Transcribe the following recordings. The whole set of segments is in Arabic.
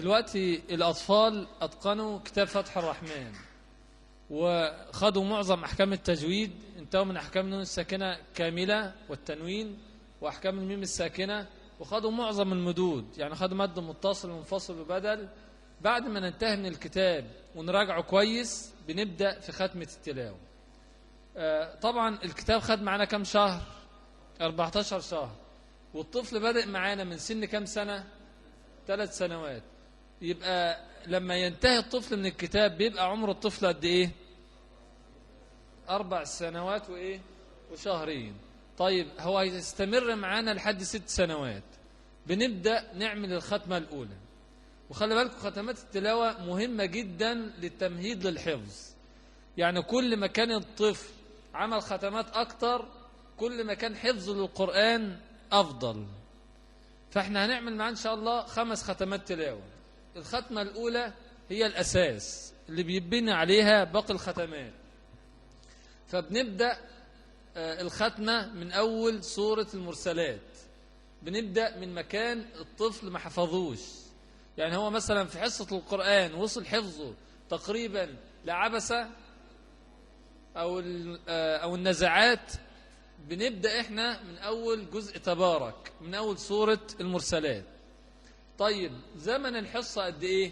دلوقتي الأطفال أتقنوا كتاب فتح الرحمن وخدوا معظم أحكام التجويد، انتهوا من أحكام النون الساكنة كاملة والتنوين وأحكام الميم الساكنة، وخدوا معظم المدود، يعني خدوا مد متصل ومنفصل وبدل. بعد ما ننتهي من الكتاب ونراجعه كويس بنبدأ في ختمة التلاوة. طبعا الكتاب خد معانا كم شهر؟ 14 شهر. والطفل بدأ معانا من سن كم سنة؟ 3 سنوات. يبقى لما ينتهي الطفل من الكتاب بيبقى عمر الطفل قد ايه؟ 4 سنوات وايه؟ وشهرين. طيب هو هيستمر معانا لحد 6 سنوات. بنبدأ نعمل الختمة الأولى. وخلي بالكم ختمات التلاوة مهمة جدا للتمهيد للحفظ. يعني كل ما كان الطفل عمل ختمات أكتر كل ما كان حفظه للقرآن أفضل. فاحنا هنعمل معاه إن شاء الله 5 ختمات تلاوة. الختمة الأولى هي الأساس اللي بيبني عليها باقي الختمات. فبنبدأ الختمة من أول سورة المرسلات. بنبدأ من مكان الطفل ما حفظوش. يعني هو مثلا في حصة القرآن وصل حفظه تقريبا لعبسة أو النزعات، بنبدأ احنا من أول جزء تبارك، من أول سورة المرسلات. طيب زمن الحصة قد ايه؟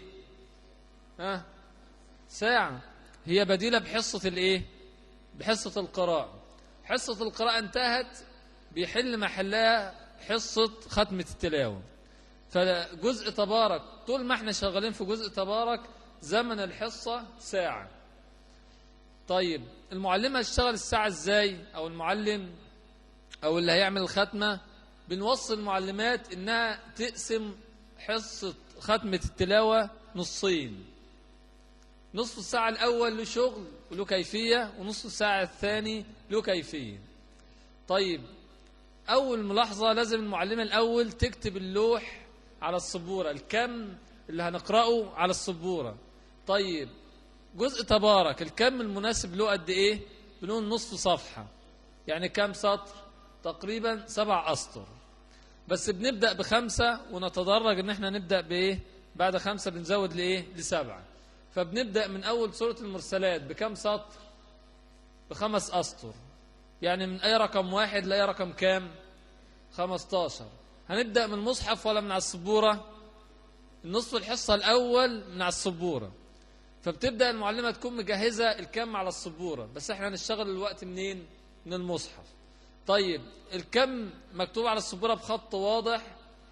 ساعة. هي بديلة بحصة الايه؟ بحصة القراءة. حصة القراءة انتهت بيحل محلها حصة ختمة التلاوة. فجزء تبارك طول ما احنا شغالين في جزء تبارك زمن الحصة ساعة. طيب المعلمة هتشتغل الساعة ازاي؟ او المعلم او اللي هيعمل الختمة، بنوصي المعلمات انها تقسم حصة ختمة التلاوة نصين. نصف الساعة الأول له شغل وله كيفية، ونصف الساعة الثاني له كيفية. طيب أول ملاحظة، لازم المعلمة الأول تكتب اللوح على السبورة، الكم اللي هنقرأه على السبورة. طيب جزء تبارك الكم المناسب له قد إيه؟ بنقول نصف صفحة. يعني كم سطر؟ تقريبا 7 أسطر. بس بنبدأ ب5 ونتدرج ان احنا نبدأ بايه؟ بعد 5 بنزود لايه؟ ل7. فبنبدأ من اول سورة المرسلات بكم سطر؟ ب5 أسطر. يعني من اي رقم 1 لاي رقم كام؟ 15. هنبدأ من المصحف ولا من على السبورة؟ النصف الحصة الاول من على السبورة. فبتبدأ المعلمة تكون مجهزة الكم على السبورة، بس احنا هنشتغل الوقت منين؟ من المصحف. طيب الكم مكتوب على السبورة بخط واضح،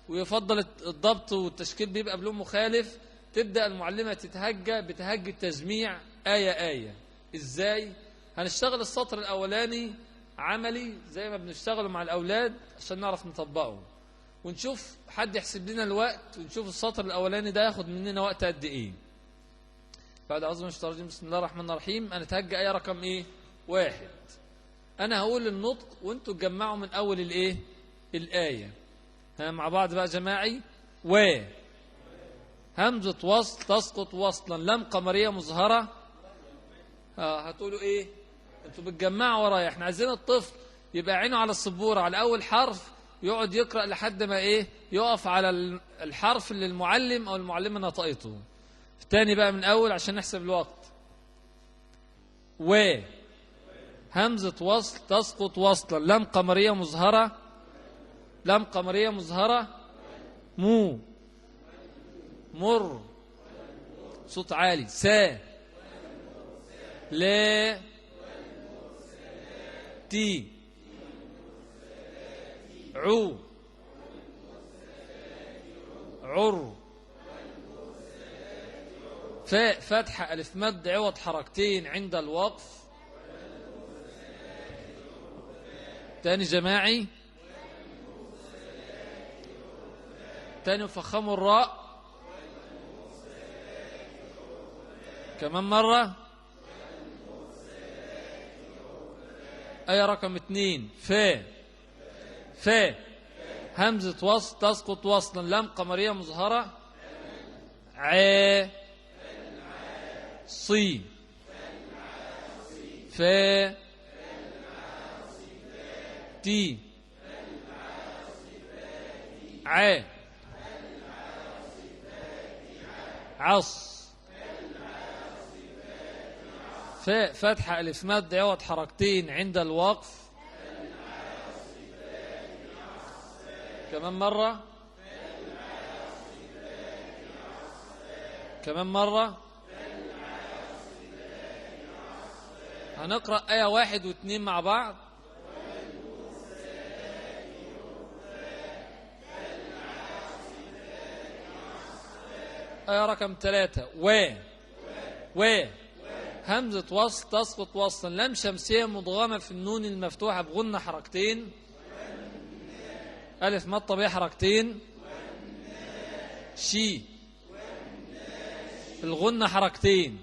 ويفضل الضبط والتشكيل بيبقى بلون مخالف. تبدأ المعلمة تتهجى بتهجي التجميع آية آية. إزاي؟ هنشتغل السطر الأولاني عملي زي ما بنشتغله مع الأولاد عشان نعرف نطبقه، ونشوف حد يحسب لنا الوقت، ونشوف السطر الأولاني ده ياخد مننا وقت قد إيه. بعد أعوذ بالله من الشيطان الرجيم بسم الله الرحمن الرحيم. هنتهجى آية رقم إيه؟ 1. أنا هقول النطق وانتوا تجمعوا من أول الإيه؟ الآية. مع بعض بقى جماعي. همزة وصل تسقط وصلا لم قمرية مظهرة. هتقولوا إيه؟ انتوا بتجمعوا ورايا. احنا عايزين الطفل يبقى عينه على السبورة على أول حرف، يقعد يقرأ لحد ما إيه؟ يقف على الحرف اللي المعلم أو المعلمة نطقته. الثاني بقى من أول عشان نحسب الوقت. همزة وصل تسقط وصلا لم قمرية مظهرة. لم قمرية مظهرة. مر صوت عالي. لا تي عر فاء فتحة ألف مد عوض حركتين عند الوقف. تاني جماعي. تاني فخموا الراء. كمان مرة. آية رقم 2 فاء همزة وصل تسقط وصلا لم قمرية مظهرة. صي فاء تي عص. فاء فتحة ألف مد عوض حركتين عند الوقف. كمان مرة. كمان مرة. هنقرأ آية 1 و2 مع بعض. آية رقم 3 و همزة وصل تسقط وصلا لام شمسية مضغمة في النون المفتوحة بغنة حركتين. ألف مد طبيعي حركتين. شي الغنة حركتين.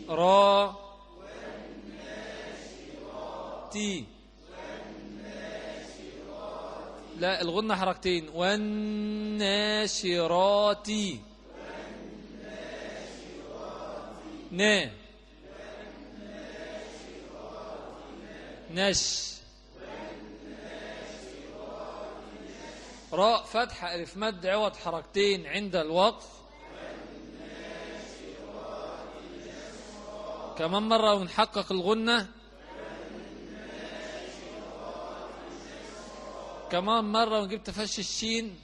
را تي لا الغنة حركتين. والناشرات نا نش. راء فتحة ألف مد عوض حركتين عند الوقف. كمان مرة ونحقق الغنة. كمان مرة ونجيب تفشي الشين.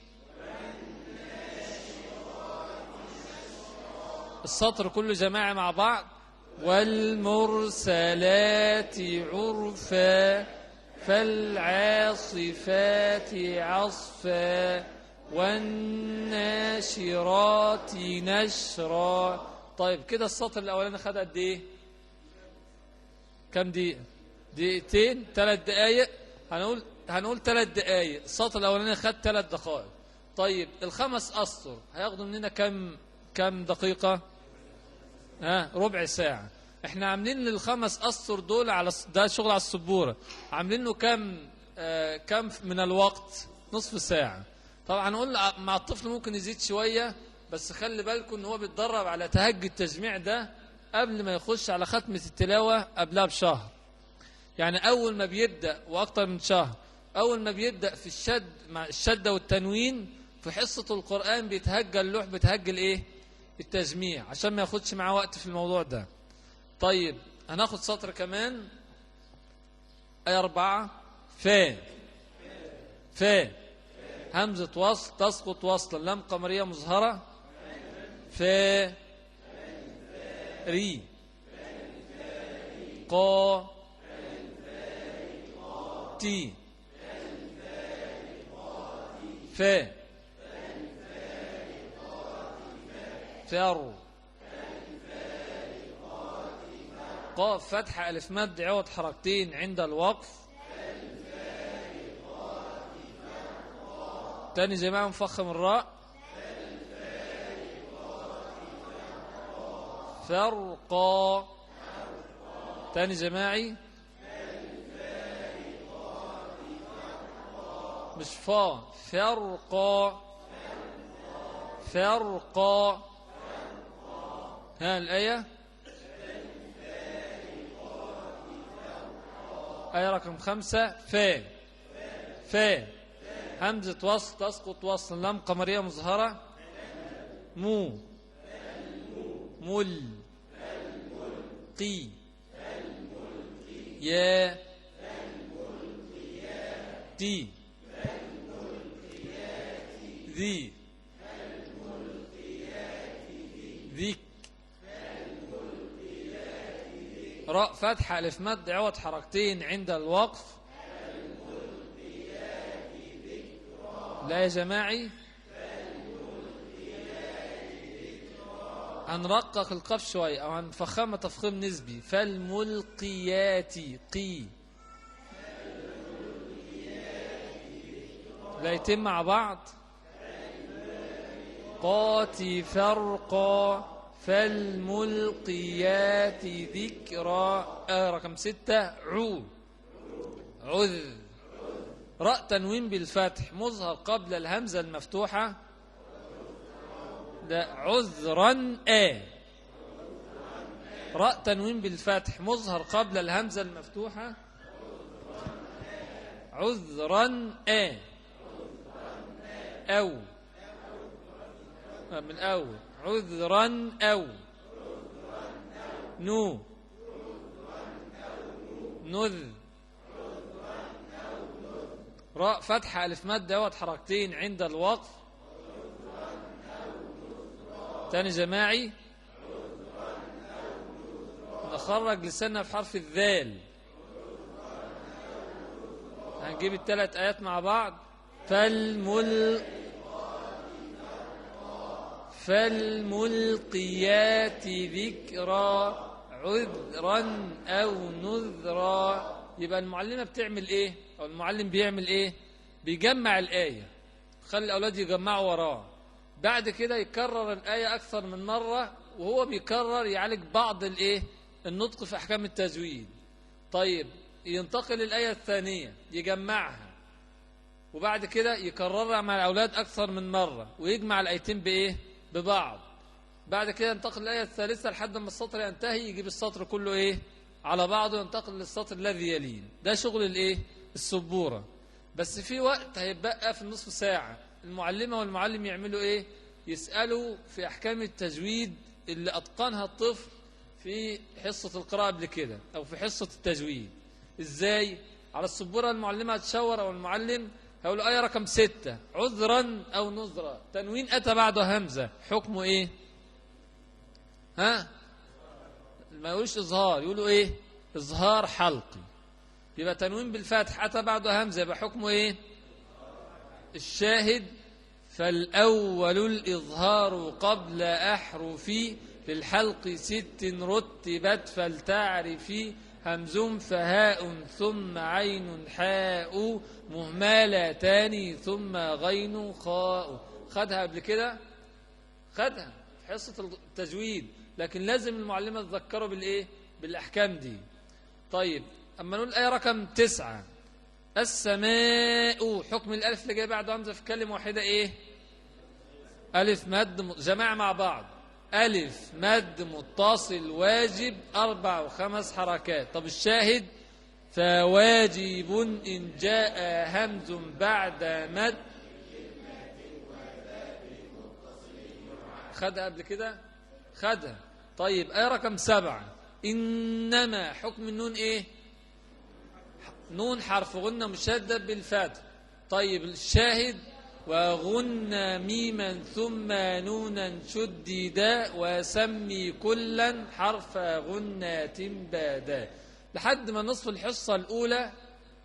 السطر كله جماعي مع بعض. والمرسلات عرفا فالعاصفات عصفا والناشرات نشرا. طيب كده السطر الأولاني خد قد إيه؟ كم دقيقة؟ دقيقتين 3 دقايق. هنقول 3 دقايق. السطر الأولاني خد 3 دقائق. طيب الخمس أسطر هياخدوا مننا كم دقيقة؟ ربع ساعة. احنا عاملين للخمس أسطر دول على ده شغل على السبورة، عاملين له كم من الوقت؟ نصف ساعة. طبعا هنقول مع الطفل ممكن يزيد شوية، بس خلي بالكم ان هو بيتدرب على تهجي التجميع ده قبل ما يخش على ختمة التلاوة قبلها بشهر. يعني أول ما بيبدأ وأكتر من شهر، أول ما بيبدأ في الشد مع الشدة والتنوين في حصة القرآن بيتهجى اللوح، بيتهجى الايه؟ التجميع، عشان ما ياخدش معاه وقت في الموضوع ده. طيب هناخد سطر كمان. آية 4 فا همزة وصل تسقط وصلا لام قمرية مظهرة. فا ري قا تي فا فر قاف فتحة ألف مد عوض حركتين عند الوقف. تاني جماعة مفخم الراء. فرقا. تاني جماعي مش فا. فرقا فرقا. ها الآية آية رقم 5 فا همزة وصل تسقط وصلا لام قمرية مظهرة. مل قي يا تي ذي ذيك. راء فتحة ألف مد عوض حركتين عند الوقف. لا يا جماعي هنرقق القاف شوية أو هنفخمها تفخيم نسبي. فالملقيات قي. لا يتم مع بعض. قاتي فرقا فالملقيات ذكرا. رقم 6 عذ راء تنوين بالفتح مظهر قبل الهمزة المفتوحة. لا عذرا راء تنوين بالفتح مظهر قبل الهمزة المفتوحة. عذرا أو من الأول. عذرا أو نو نذ راء فتحة ألف مد دوت حركتين عند الوقف. تاني جماعي نخرج لساننا في حرف الذال. هنجيب الثلاث آيات مع بعض. فالملقيات ذكرا عذرا أو نذرا. يبقى المعلمة بتعمل إيه أو المعلم بيعمل إيه؟ بيجمع الآية، خلي الأولاد يجمعوا وراه. بعد كده يكرر الآية أكثر من مرة، وهو بيكرر يعالج بعض الإيه؟ النطق في أحكام التجويد. طيب ينتقل الآية الثانية يجمعها، وبعد كده يكررها مع الأولاد أكثر من مرة ويجمع الآيتين بإيه؟ ببعض. بعد كده ينتقل الآية الثالثة لحد ما السطر ينتهي، يجيب السطر كله إيه؟ على بعضه وينتقل للسطر الذي يليه. ده شغل الإيه؟ السبورة. بس في وقت هيبقى في النصف ساعة، المعلمة والمعلم يعملوا إيه؟ يسألوا في أحكام التجويد اللي أتقنها الطفل في حصة القراءة قبل كده أو في حصة التجويد. إزاي؟ على السبورة المعلمة هتشاور أو المعلم هيقول آية رقم 6 عذرا أو نذرا، تنوين أتى بعده همزة، حكمه إيه؟ ها؟ ما يقولوش إظهار، يقولوا إيه؟ إظهار حلقي. يبقى تنوين بالفتح أتى بعده همزة، يبقى حكمه إيه؟ الشاهد فالأول الإظهار قبل أحرف للحلق 6 رتبت فلتعرفي همز فهاء ثم عين حاء مهملتان ثم غين خاء. خدها قبل كده؟ خدها في حصة التجويد، لكن لازم المعلمة تذكره بالإيه؟ بالأحكام دي. طيب أما نقول الآية رقم 9 السماء، حكم الألف اللي جاي بعده همزة في كلمة واحدة إيه؟ ألف مد جماعة مع بعض، ألف مد متصل واجب 4 و5 حركات. طب الشاهد فواجب إن جاء همز بعد مد. خدها قبل كده؟ خدها. طيب آية رقم 7 إنما، حكم النون إيه؟ نون حرف غنة مشدد بالفتح. طيب الشاهد وغن ميما ثم نونا شددا وسمي كلا حرف غنات بادا، لحد ما نصف الحصة الأولى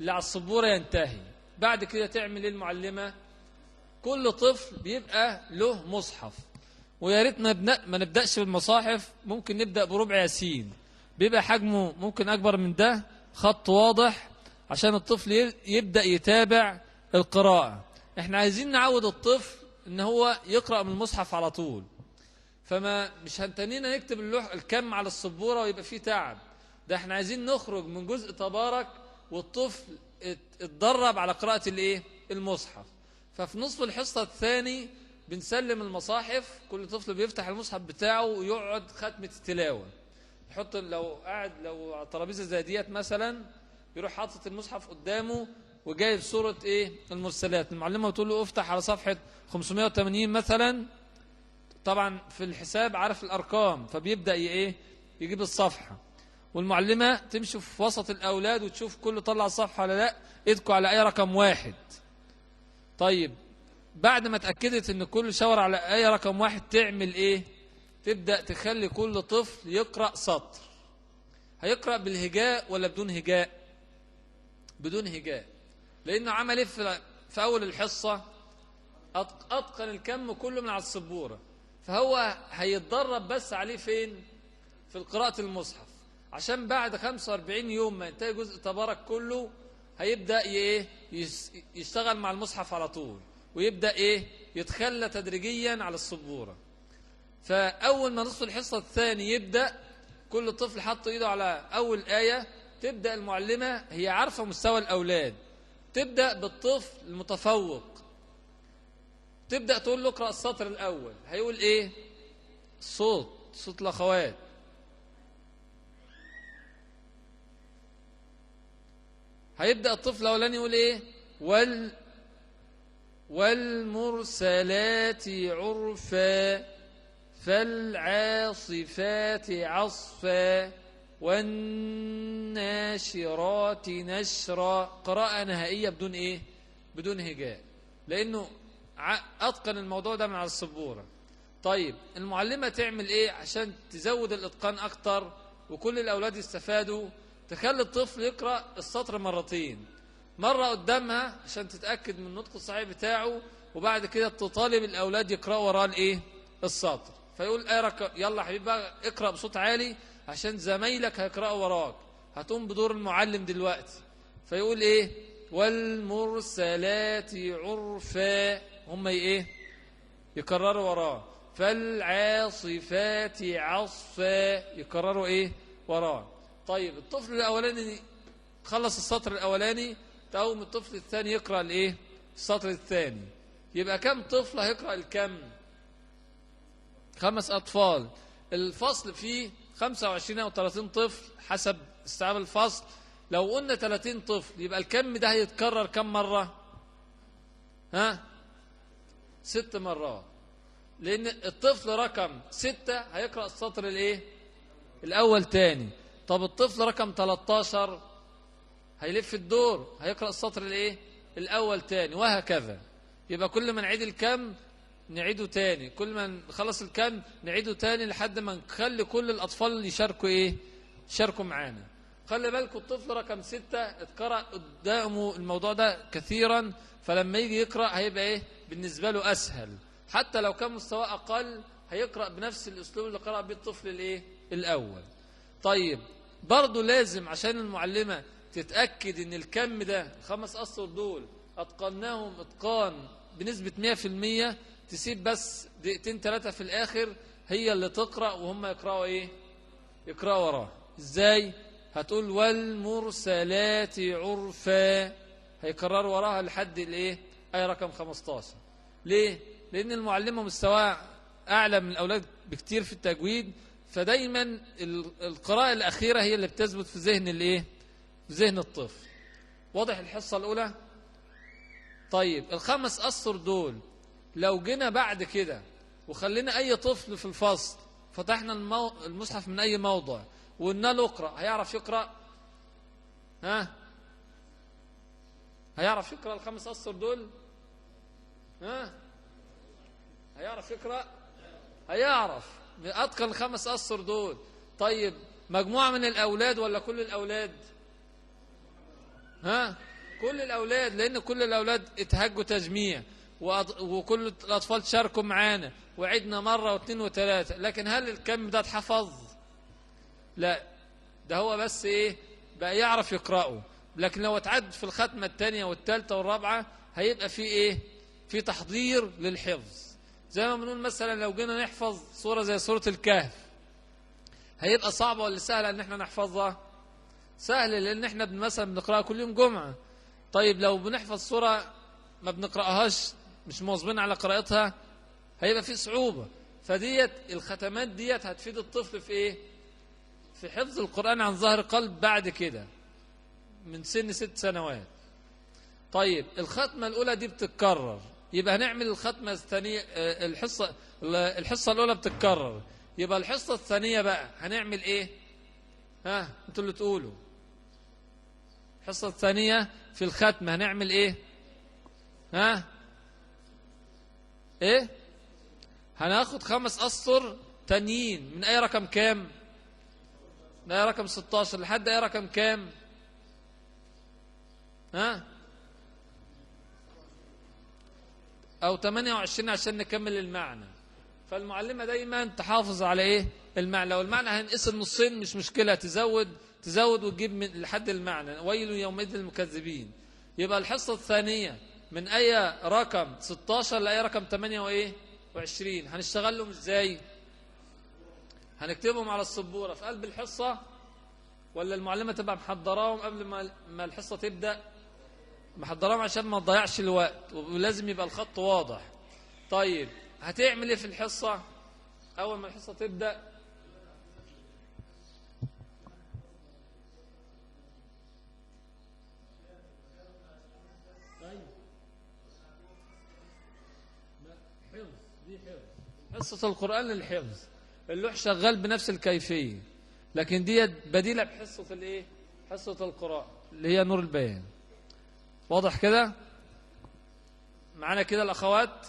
اللي على السبورة ينتهي. بعد كده تعمل المعلمة كل طفل بيبقى له مصحف، ويا ريت ما نبدأش بالمصاحف، ممكن نبدأ بربع ياسين، بيبقى حجمه ممكن أكبر من ده، خط واضح عشان الطفل يبدأ يتابع القراءة. احنا عايزين نعود الطفل ان هو يقرأ من المصحف على طول، فما مش هنتنينا نكتب الكم على السبورة ويبقى فيه تعب. ده احنا عايزين نخرج من جزء تبارك والطفل اتدرب على قراءة الايه؟ المصحف. ففي نصف الحصة الثاني بنسلم المصاحف، كل طفل بيفتح المصحف بتاعه ويقعد ختمة التلاوة. يحط لو على ترابيزة زي ديت مثلا، يروح حاطط المصحف قدامه وجايب سورة ايه؟ المرسلات. المعلمة بتقول له افتح على صفحة 580 مثلا، طبعا في الحساب عارف الارقام، فبيبدأ ايه؟ يجيب الصفحة، والمعلمة تمشي في وسط الاولاد وتشوف كله طلع الصفحة ولا لا، ايدكوا على ايه رقم 1. طيب بعد ما اتأكدت ان كله شاور على ايه رقم 1 تعمل ايه؟ تبدأ تخلي كل طفل يقرأ سطر. هيقرأ بالهجاء ولا بدون هجاء؟ بدون هجاء، لأنه عمل ايه في أول الحصة؟ أتقن الكم كله من على السبورة، فهو هيتدرب بس عليه فين؟ في القراءة المصحف، عشان بعد 45 يوم ما ينتهي جزء تبارك كله هيبدأ ايه؟ يشتغل مع المصحف على طول، ويبدأ ايه؟ يتخلى تدريجيا على السبورة. فأول ما نصف الحصة الثاني يبدأ، كل طفل حط ايده على أول آية، تبدأ المعلمة هي عارفة مستوى الأولاد، تبدأ بالطفل المتفوق، تبدأ تقول له اقرأ السطر الأول. هيقول ايه؟ صوت الأخوات. هيبدأ الطفل الأولاني يقول ايه؟ والمرسلات عرفا فالعاصفات عصفا والناشرات نشرا. قراءة نهائية بدون ايه؟ بدون هجاء، لانه اتقن الموضوع ده من على السبورة. طيب المعلمة تعمل ايه عشان تزود الاتقان اكتر وكل الاولاد يستفادوا؟ تخلي الطفل يقرأ السطر مرتين، مرة قدامها عشان تتأكد من النطق الصحيح بتاعه، وبعد كده تطالب الاولاد يقرأوا وراه الايه؟ السطر. فيقول يلا يا حبيبي بقى اقرأ بصوت عالي عشان زمايلك هيقرأوا وراك، هتقوم بدور المعلم دلوقتي. فيقول ايه؟ والمرسلات عرفا، هم ايه؟ يكرروا وراه. فالعاصفات عصفا، يكرروا ايه؟ وراه. طيب الطفل الاولاني خلص السطر الاولاني، تقوم الطفل الثاني يقرأ الايه؟ السطر الثاني. يبقى كم طفل هيقرأ الكم؟ 5 أطفال. الفصل فيه 25 أو 30 طفل حسب استيعاب الفصل. لو قلنا 30 طفل يبقى الكم ده هيتكرر كم مرة؟ 6 مرات، لأن الطفل رقم 6 هيقرأ السطر الايه؟ الأول تاني. طب الطفل رقم 13 هيلف الدور هيقرأ السطر الايه؟ الأول تاني، وهكذا. يبقى كل ما نعيد الكم نعيده تاني، كل ما نخلص الكم نعيده تاني لحد ما نخلي كل الأطفال اللي يشاركوا ايه؟ يشاركوا معانا. خلي بالكم الطفل رقم 6 اتقرأ قدامه الموضوع ده كثيرا، فلما يجي يقرأ هيبقى ايه؟ بالنسبة له أسهل. حتى لو كان مستواه أقل هيقرأ بنفس الأسلوب اللي قرأ به الطفل الايه؟ الأول. طيب برضو لازم عشان المعلمة تتأكد ان الكم ده 5 أسطر دول أتقناهم إتقان بنسبة 100%، تسيب بس 2 3 في الآخر هي اللي تقرأ وهم يقرأوا ايه؟ يقرأوا وراه. ازاي؟ هتقول والمرسلات عرفا، هيكرروا وراها لحد الايه؟ آية رقم 15. ليه؟ لأن المعلمة مستواها أعلى من الأولاد بكتير في التجويد، فدايما القراءة الأخيرة هي اللي بتثبت في ذهن الايه؟ في ذهن الطفل. واضح الحصة الأولى؟ طيب ال5 أسطر دول لو جينا بعد كده وخلينا أي طفل في الفصل فتحنا المصحف من أي موضع وقلنا له اقرأ، هيعرف يقرأ؟ هيعرف يقرأ ال5 أسطر دول؟ هيعرف يقرأ؟ هيعرف، أتقن ال5 أسطر دول. طيب مجموعة من الأولاد ولا كل الأولاد؟ كل الأولاد، لأن كل الأولاد اتهجوا تجميع وكل الأطفال شاركوا معانا وعدنا مرة واثنين وثلاثة. لكن هل الكم ده اتحفظ؟ لا، ده هو بس ايه؟ بقى يعرف يقرأه. لكن لو اتعد في الختمة الثانية والثالثة والرابعة هيبقى في ايه؟ في تحضير للحفظ. زي ما بنقول مثلا لو جينا نحفظ سورة زي سورة الكهف، هيبقى صعبة ولا سهلة ان احنا نحفظها؟ سهلة، لان احنا مثلا بنقرأها كل يوم جمعة. طيب لو بنحفظ سورة ما بنقرأهاش، مش مواظبين على قراءتها، هيبقى في صعوبة. فديت الختمات ديت هتفيد الطفل في ايه؟ في حفظ القرآن عن ظهر قلب بعد كده من سن 6 سنوات. طيب الختمة الأولى دي بتتكرر، يبقى هنعمل الختمة الثانية. الحصة الأولى بتتكرر، يبقى الحصة الثانية بقى هنعمل ايه؟ انتوا اللي تقولوا. الحصة الثانية في الختمة هنعمل ايه؟ ايه؟ هناخد 5 أسطر تانيين من آية رقم كام؟ من آية رقم 16 لحد آية رقم كام؟ أو 28 عشان نكمل المعنى. فالمعلمة دايما تحافظ على ايه؟ المعنى. لو المعنى هنقسم نصين مش مشكلة، تزود وتجيب من لحد المعنى. ويل يومئذ للمكذبين. يبقى الحصة الثانية من آية رقم 16 لآية رقم 28 هنشتغل لهم ازاي؟ هنكتبهم على السبورة في قلب الحصة، ولا المعلمة تبقى محضراهم قبل ما الحصة تبدأ؟ محضراهم عشان ما تضيعش الوقت، ولازم يبقى الخط واضح. طيب هتعمل ايه في الحصة أول ما الحصة تبدأ؟ حصة القرآن للحفظ، اللوح شغال بنفس الكيفية، لكن دي بديلة بحصة الايه؟ حصة القراءة اللي هي نور البيان. واضح كده معانا كده الأخوات؟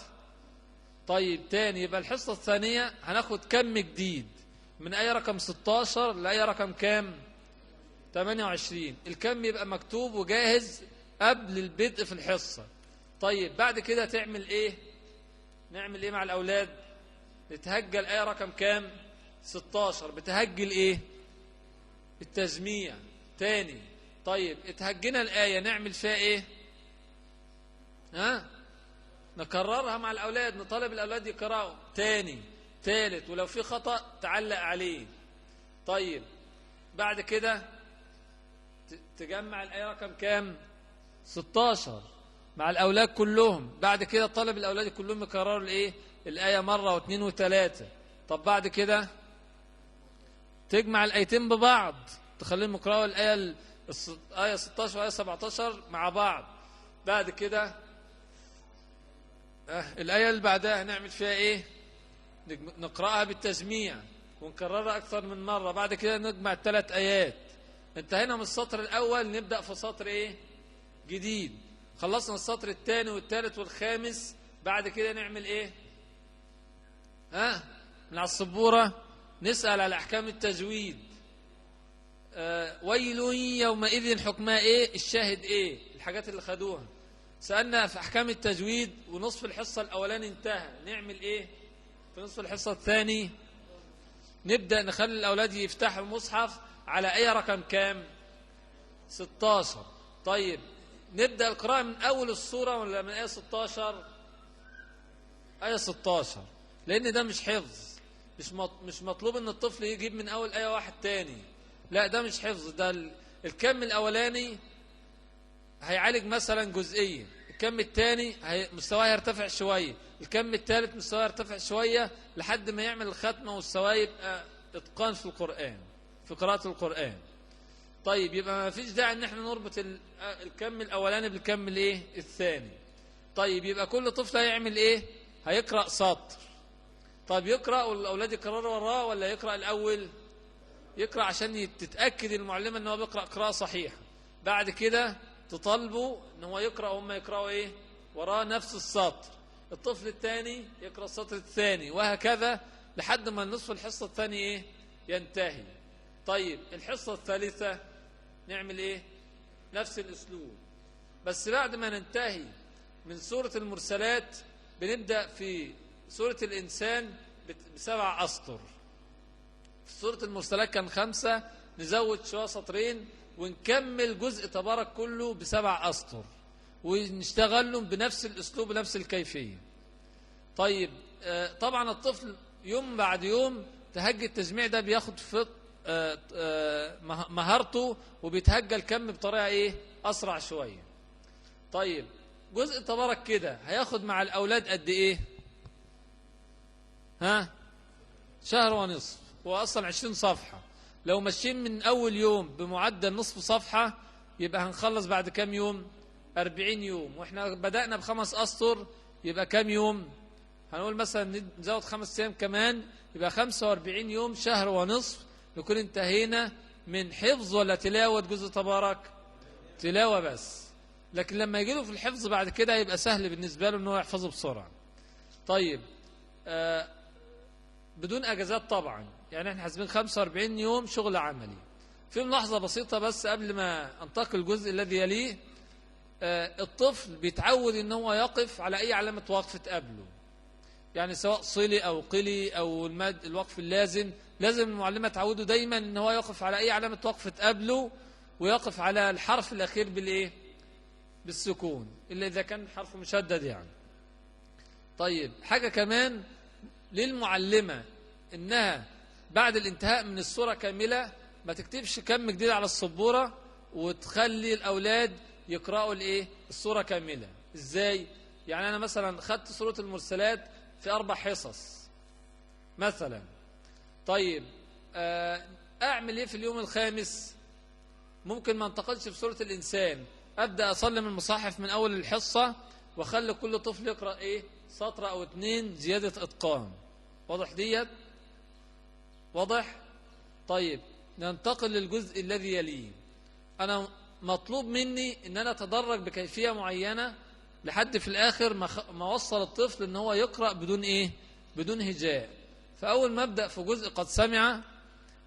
طيب تاني، يبقى الحصة الثانية هناخد كم جديد من أي رقم 16 لأي رقم كام؟ 28. الكم يبقى مكتوب وجاهز قبل البدء في الحصة. طيب بعد كده تعمل ايه؟ نعمل ايه مع الأولاد؟ نتهجل أي رقم كام؟ 16. بتهجل ايه؟ التجميع. تاني طيب اتهجنا الآية نعمل فيها ايه؟ نكررها مع الأولاد، نطالب الأولاد يقرأوا تاني تالت، ولو في خطأ تعلق عليه. طيب بعد كده تجمع الآية رقم كام؟ 16 مع الأولاد كلهم. بعد كده طالب الأولاد كلهم يكرروا الإيه؟ الآية مرة واثنين وثلاثة. طب بعد كده تجمع الآيتين ببعض، تخليهم يقرأوا الآية آية 16 وآية 17 مع بعض. بعد كده الآية اللي بعدها نعمل فيها إيه؟ نقرأها بالتجميع ونكررها أكثر من مرة. بعد كده نجمع الثلاث آيات. انتهينا من السطر الأول، نبدأ في سطر إيه؟ جديد. خلصنا السطر الثاني والثالث والخامس. بعد كده نعمل إيه؟ من على السبورة نسأل على أحكام التجويد. ويل يومئذ حكمها إيه؟ الشاهد إيه؟ الحاجات اللي خدوها. سألنا في أحكام التجويد ونصف الحصة الأولاني انتهى، نعمل إيه؟ في نصف الحصة الثاني نبدأ نخلي الأولاد يفتحوا المصحف على أي رقم كام؟ 16. طيب نبدأ القراءة من أول السورة ولا من آية 16؟ آية 16، لأن ده مش حفظ. مش مطلوب أن الطفل يجيب من أول آية واحد تاني، لا ده مش حفظ. ده الكم الأولاني هيعالج مثلا جزئية، الكم الثاني مستواه يرتفع شوية، الكم الثالث مستواه يرتفع شوية، لحد ما يعمل الختمة والسواه يبقى إتقان في القرآن، في قراءة القرآن. طيب يبقى ما فيش داعي ان احنا نربط الكم الأولاني بالكم الايه؟ الثاني. طيب يبقى كل طفل هيعمل ايه؟ هيقرأ سطر. طيب يقرأ والأولاد يقرروا وراه ولا يقرأ الأول؟ يقرأ عشان تتأكد المعلمة ان هو بيقرأ قراءة صحيحة. بعد كده تطالبوا ان هو يقرأ وهم يقرأوا ايه؟ وراه نفس السطر. الطفل الثاني يقرأ السطر الثاني، وهكذا لحد ما النصف الحصة الثانية ايه؟ ينتهي. طيب الحصة الثالثة نعمل ايه؟ نفس الاسلوب، بس بعد ما ننتهي من سورة المرسلات بنبدأ في سورة الإنسان ب7 أسطر. في سورة المرسلات كان 5، نزود شوية سطرين ونكمل جزء تبارك كله ب7 أسطر، ونشتغلهم بنفس الأسلوب بنفس الكيفية. طيب طبعا الطفل يوم بعد يوم تهجي التجميع ده بياخد في مهارته، وبيتهجى الكم بطريقة ايه؟ أسرع شوية. طيب جزء تبارك كده هياخد مع الأولاد قد ايه؟ شهر ونصف. هو أصلا 20 صفحة، لو ماشيين من أول يوم بمعدل نصف صفحة يبقى هنخلص بعد كام يوم؟ 40 يوم. وإحنا بدأنا ب5 أسطر، يبقى كام يوم؟ هنقول مثلا نزود 5 أيام كمان، يبقى 45 يوم، شهر ونصف، نكون انتهينا من حفظ ولا تلاوة جزء تبارك؟ تلاوة بس. لكن لما يجي له في الحفظ بعد كده يبقى سهل بالنسبة له أنه يحفظه بسرعة. طيب بدون أجازات طبعا، يعني احنا حاسبين 45 يوم شغل عملي. في ملاحظة بسيطة بس قبل ما انتقل الجزء الذي يليه. الطفل بيتعود ان هو يقف على اي علامة وقف تقابله، يعني سواء صلي او قلي او الوقف اللازم، لازم المعلمة تعوده دايما ان هو يقف على اي علامة وقف تقابله، ويقف على الحرف الاخير بالايه؟ بالسكون، الا اذا كان حرف مشدد يعني. طيب حاجة كمان للمعلمة، انها بعد الانتهاء من السورة كاملة ما تكتبش كم جديد على السبورة، وتخلي الأولاد يقرأوا الايه؟ السورة كاملة. ازاي؟ يعني أنا مثلا خدت سورة المرسلات في 4 حصص مثلا. طيب أعمل ايه في اليوم الخامس؟ ممكن ما انتقلش بسورة الإنسان، أبدأ أصلم المصاحف من أول الحصة، وأخلي كل طفل يقرأ ايه؟ سطر أو 2 زيادة إتقان. واضح ديت؟ واضح؟ طيب ننتقل للجزء الذي يليه. أنا مطلوب مني أن أنا أتدرج بكيفية معينة لحد في الآخر ما وصل الطفل أن هو يقرأ بدون إيه؟ بدون هجاء. فأول ما أبدأ في جزء قد سمع،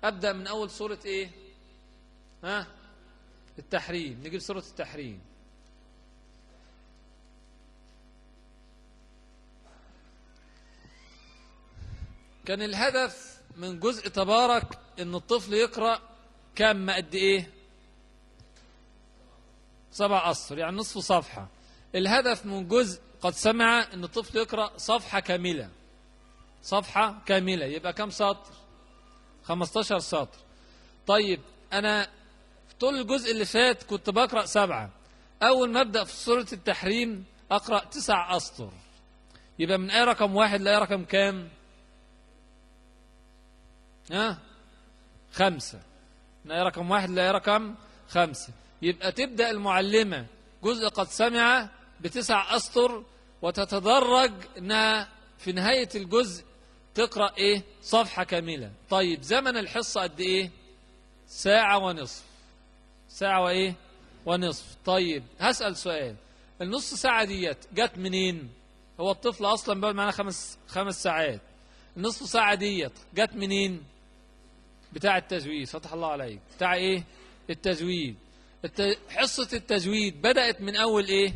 أبدأ من أول سورة إيه؟ التحريم. نجيب سورة التحريم. كان الهدف من جزء تبارك ان الطفل يقرأ كم قد ايه؟ 7 أسطر، يعني نصف صفحة. الهدف من جزء قد سمع ان الطفل يقرأ صفحة كاملة. صفحة كاملة يبقى كم سطر؟ 15 سطر. طيب انا في طول الجزء اللي فات كنت بقرأ 7، اول ما ابدأ في سورة التحريم اقرأ 9 أسطر. يبقى من آية رقم 1 لآية رقم كام؟ 5. من آية رقم 1 لآية رقم 5. يبقى تبدأ المعلمة جزء قد سمع ب9 أسطر، وتتدرج انها في نهاية الجزء تقرأ ايه؟ صفحة كاملة. طيب زمن الحصة قد ايه؟ 1.5 ساعة. 1.5 ساعة ونصف. طيب هسأل سؤال، النص ساعة ديت جت منين؟ هو الطفل اصلا بقى معنا 5 ساعات. النصف ساعة ديت جت منين؟ بتاع التجويد. فتح الله عليك. بتاع ايه؟ التجويد. حصة التجويد بدأت من اول ايه؟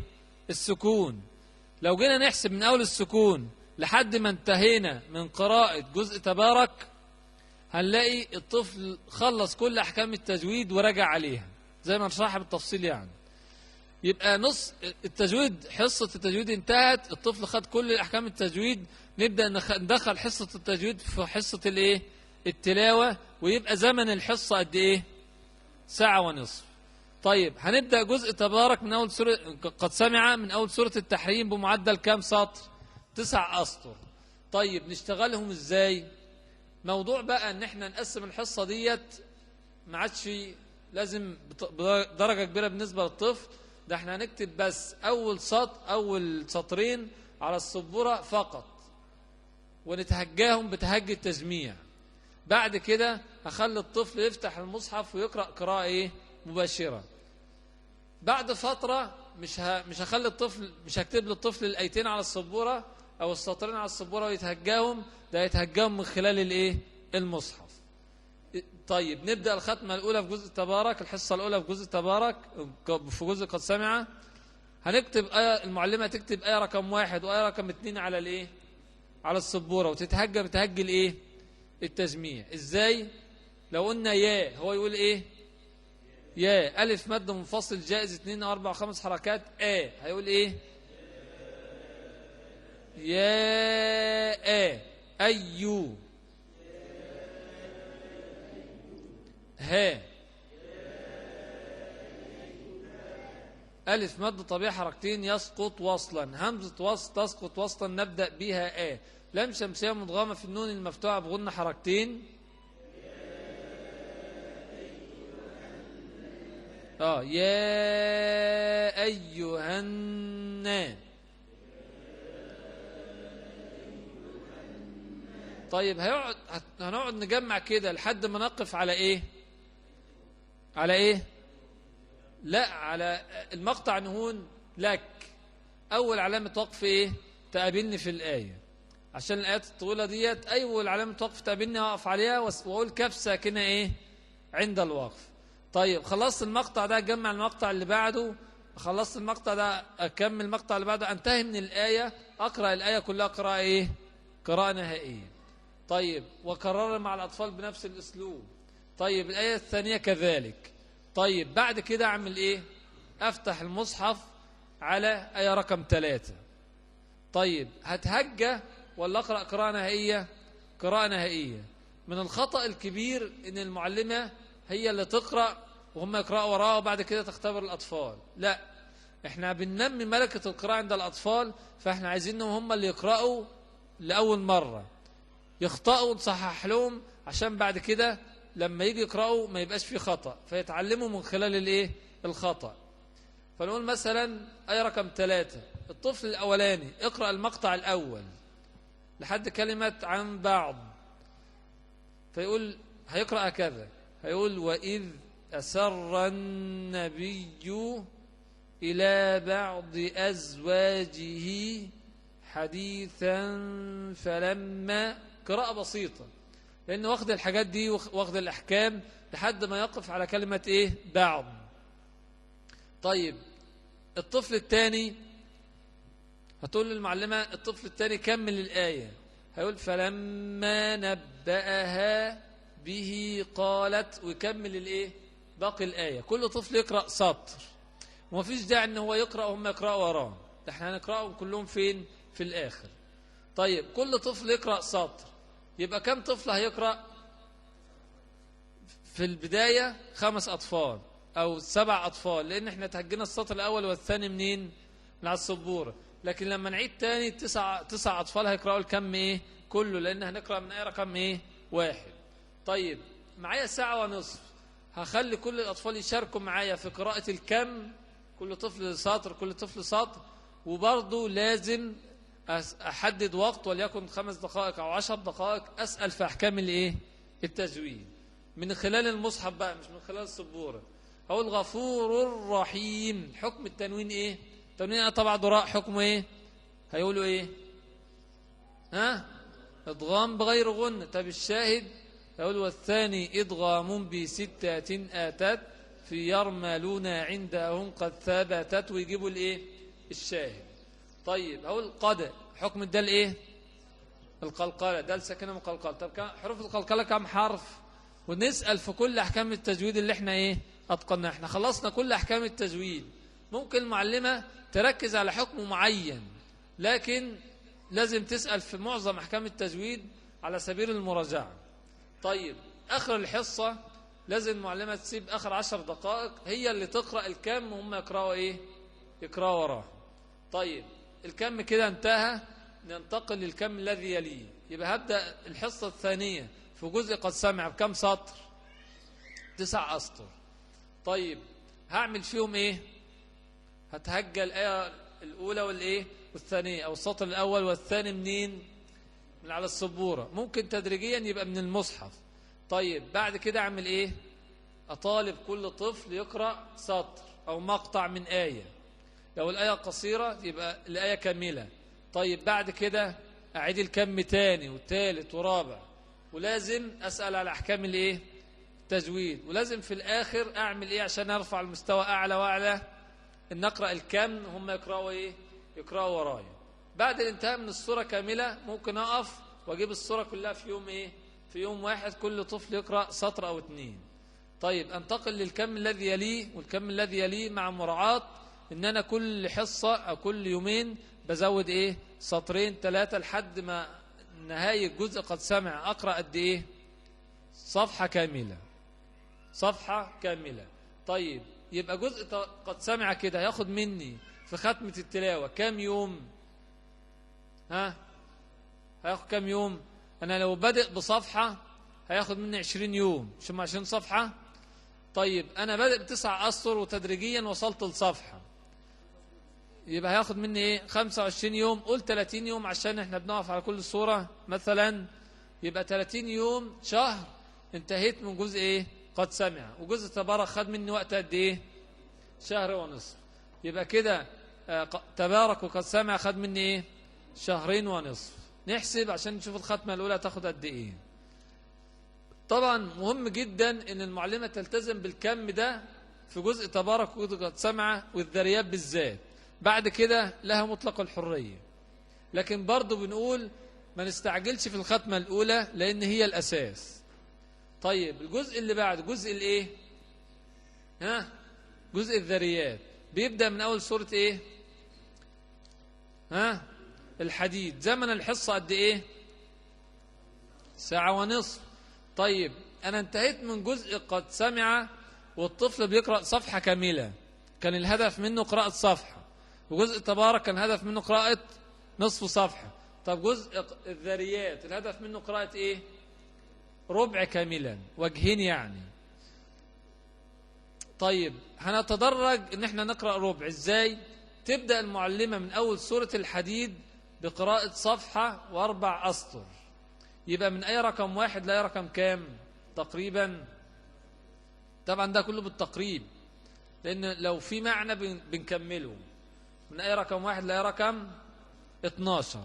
السكون. لو جينا نحسب من اول السكون لحد ما انتهينا من قراءة جزء تبارك، هنلاقي الطفل خلص كل احكام التجويد ورجع عليها زي ما نشرحها بالتفصيل. يعني يبقى نص التجويد، حصة التجويد انتهت، الطفل خد كل احكام التجويد، نبدأ ندخل حصة التجويد في حصة الايه؟ التلاوة، ويبقى زمن الحصة قد ايه؟ 1.5 ساعة. طيب هنبدأ جزء تبارك من اول سورة قد سمع، من اول سورة التحريم بمعدل كام سطر؟ 9 أسطر. طيب نشتغلهم ازاي؟ موضوع بقى ان احنا نقسم الحصة ديت ما عادش لازم بدرجة كبيرة بالنسبة للطفل، ده احنا هنكتب بس اول سطرين على السبورة فقط، ونتهجاهم بتهجي التجميع. بعد كده هخلي الطفل يفتح المصحف ويقرأ قراءة ايه؟ مباشرة. بعد فترة مش هخلي الطفل، مش هكتب للطفل الآيتين على السبورة او السطرين على السبورة ويتهجاهم، ده يتهجاهم من خلال الايه؟ المصحف. طيب نبدأ الختمة الأولى في جزء تبارك، الحصة الأولى في جزء تبارك في جزء قد سمع. هنكتب آية، المعلمة تكتب آية رقم 1 وآية رقم 2 على الايه؟ على السبورة، وتتهجى بتهجي الايه؟ التجميع. ازاي؟ لو قلنا يا، هو يقول ايه؟ يا ألف مد منفصل جائز 2 أو 4 أو 5 حركات. هيقول ايه؟ يا أيو. ألف مد طبيعي حركتين يسقط وصلا، همزة وصل تسقط وصلا نبدأ بها لام شمسية مدغمة في النون المفتوحة بغن حركتين. يا أيها الناس. طيب هنقعد نجمع كده لحد ما نقف على ايه؟ على ايه؟ لا، على المقطع نهون لك. اول علامة وقف ايه؟ تقابلني في الآية، عشان الآيات الطويلة ديت اول علامة وقف تقابلني اقف عليها واقول كاف ساكنة ايه؟ عند الوقف. طيب خلصت المقطع ده اجمع المقطع اللي بعده، خلصت المقطع ده اكمل المقطع اللي بعده، انتهي من الآية اقرأ الآية كلها قراءة ايه؟ قراءة نهائية. طيب وكرر مع الأطفال بنفس الأسلوب. طيب الآية الثانية كذلك. طيب بعد كده أعمل إيه؟ أفتح المصحف على آية رقم 3. طيب هتهجى ولا أقرأ قراءة نهائية؟ قراءة نهائية. من الخطأ الكبير إن المعلمة هي اللي تقرأ وهم يقرأوا وراها وبعد كده تختبر الأطفال. لا، إحنا بننمي ملكة القراءة عند الأطفال، فإحنا عايزينهم هم اللي يقرأوا لأول مرة، يخطئوا نصحح لهم عشان بعد كده لما يجي يقرأوا ما يبقاش فيه خطأ، فيتعلموا من خلال الايه؟ الخطأ. فنقول مثلا آية رقم 3، الطفل الأولاني اقرأ المقطع الأول، لحد كلمة عن بعض، فيقول هيقرأ كذا، هيقول وإذ أسر النبي إلى بعض أزواجه حديثا فلما، قراءة بسيطة لأنه واخد الحاجات دي واخد الأحكام لحد ما يقف على كلمة إيه بعض. طيب الطفل الثاني هتقول للمعلمة الطفل الثاني كمل الآية، هيقول فلما نبأها به قالت، ويكمل الإيه باقي الآية. كل طفل يقرأ سطر ومفيش داعي ان هو يقرأ وهم يقرأوا وراه، احنا هنقرأهم كلهم فين في الآخر. طيب كل طفل يقرأ سطر، يبقى كم طفل هيقرأ في البداية؟ 5 أطفال أو 7 أطفال، لأن احنا تهجينا السطر الأول والثاني منين؟ من على السبورة. لكن لما نعيد تاني 9 أطفال هيقرأوا الكم إيه كله، لأن هنقرأ من آية رقم إيه 1. طيب معايا 1.5 ساعة، هخلي كل الأطفال يشاركوا معايا في قراءة الكم، كل طفل سطر كل طفل سطر، وبرضه لازم أحدد وقت وليكن 5 دقائق أو 10 دقائق أسأل في أحكام الإيه التجويد من خلال المصحف بقى، مش من خلال السبورة. أقول غفور رحيم، حكم التنوين إيه؟ التنوين طبعا ضراء حكمه إيه؟ هيقولوا إيه؟ إضغام بغير غن. طب الشاهد يقول والثاني إضغام بستات آتت في يرملون عندهم قد ثبتت، ويجيبوا الإيه الشاهد. طيب أقول قد، حكم الدال إيه القلقلة، دال ساكنة مقلقلة. طب حروف القلقلة كم حرف؟ ونسأل في كل أحكام التجويد اللي احنا إيه أتقننا. احنا خلصنا كل أحكام التجويد. ممكن المعلمة تركز على حكم معين، لكن لازم تسأل في معظم أحكام التجويد على سبيل المراجعة. طيب آخر الحصة لازم المعلمة تسيب آخر 10 دقائق هي اللي تقرأ الكم وهم يقرأوا إيه يقرأوا وراه. طيب الكم كده انتهى، ننتقل للكم الذي يليه. يبقى هبدأ الحصة الثانية في جزء قد سمع بكم سطر؟ 9 أسطر. طيب هعمل فيهم إيه؟ هتهجى الآية الأولى والإيه والثانية، أو السطر الأول والثاني منين؟ من على السبورة. ممكن تدريجيا يبقى من المصحف. طيب بعد كده أعمل إيه؟ أطالب كل طفل يقرأ سطر أو مقطع من آية. لو الآية قصيرة يبقى الآية كاملة. طيب بعد كده أعيد الكم تاني وثالث ورابع، ولازم أسأل على أحكام الإيه التجويد. ولازم في الآخر أعمل إيه عشان أرفع المستوى أعلى وأعلى؟ إن أقرأ الكم هم يقرأوا إيه يقرأوا ورايا. بعد الانتهاء من السورة كاملة ممكن أقف وأجيب السورة كلها في يوم إيه في يوم واحد، كل طفل يقرأ سطر أو 2. طيب أنتقل للكم الذي يليه، والكم الذي يليه مع مراعاة إن أنا كل حصة أو كل يومين بزود إيه 2 3 لحد ما نهاية جزء قد سمع أقرأ قد إيه صفحة كاملة، صفحة كاملة. طيب يبقى جزء قد سمع كده هياخد مني في ختمة التلاوة كام يوم؟ هياخد كام يوم؟ أنا لو بدأ بصفحة هياخد مني 20 يوم، مش 20 صفحة؟ طيب أنا بدأ ب9 أسطر وتدريجيا وصلت لصفحة، يبقى هياخد مني إيه 25 يوم. قول 30 يوم عشان إحنا بنقف على كل سورة مثلا، يبقى 30 يوم شهر انتهيت من جزء إيه قد سمع. وجزء تبارك خد مني وقت قد إيه؟ 1.5 شهر. يبقى كده تبارك وقد سمع خد مني إيه 2.5 شهر. نحسب عشان نشوف الختمة الأولى تاخد قد إيه. طبعا مهم جدا ان المعلمة تلتزم بالكم ده في جزء تبارك وجزء قد سمع والذريات بالذات. بعد كده لها مطلق الحرية، لكن برضو بنقول ما نستعجلش في الختمة الأولى لأن هي الأساس. طيب الجزء اللي بعد جزء الإيه جزء الذريات بيبدأ من أول سورة إيه الحديد. زمن الحصة قد إيه؟ 1.5 ساعة. طيب أنا انتهيت من جزء قد سمع والطفل بيقرأ صفحة كاملة، كان الهدف منه قراءة صفحة. وجزء تبارك كان الهدف منه قراءة نصف صفحة. طب جزء الذريات الهدف منه قراءة إيه؟ ربع كاملا، وجهين يعني. طيب هنتدرج إن احنا نقرأ ربع. إزاي؟ تبدأ المعلمة من أول سورة الحديد بقراءة صفحة و4 أسطر. يبقى من أي رقم واحد لأي رقم كام تقريبا؟ طبعا ده كله بالتقريب، لأن لو في معنى بنكمله. من أي رقم واحد لأي رقم 12.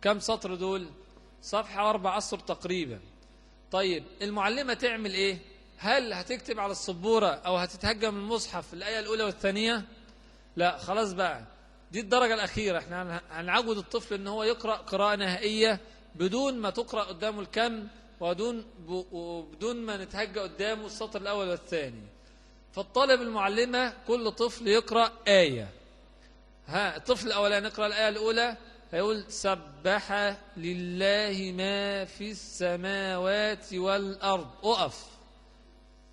كم سطر دول؟ صفحة و4 أسطر تقريبا. طيب المعلمة تعمل إيه؟ هل هتكتب على السبورة أو هتتهجم المصحف الآية الأولى والثانية؟ لا، خلاص بقى، دي الدرجة الأخيرة. احنا هنعود الطفل ان هو يقرأ قراءة نهائية بدون ما تقرأ قدامه الكم، وبدون ما نتهجى قدامه السطر الأول والثاني. فالطالب المعلمة كل طفل يقرأ آية. الطفل الأولاني يقرأ الآية الأولى، هيقول سبح لله ما في السماوات والأرض، أقف،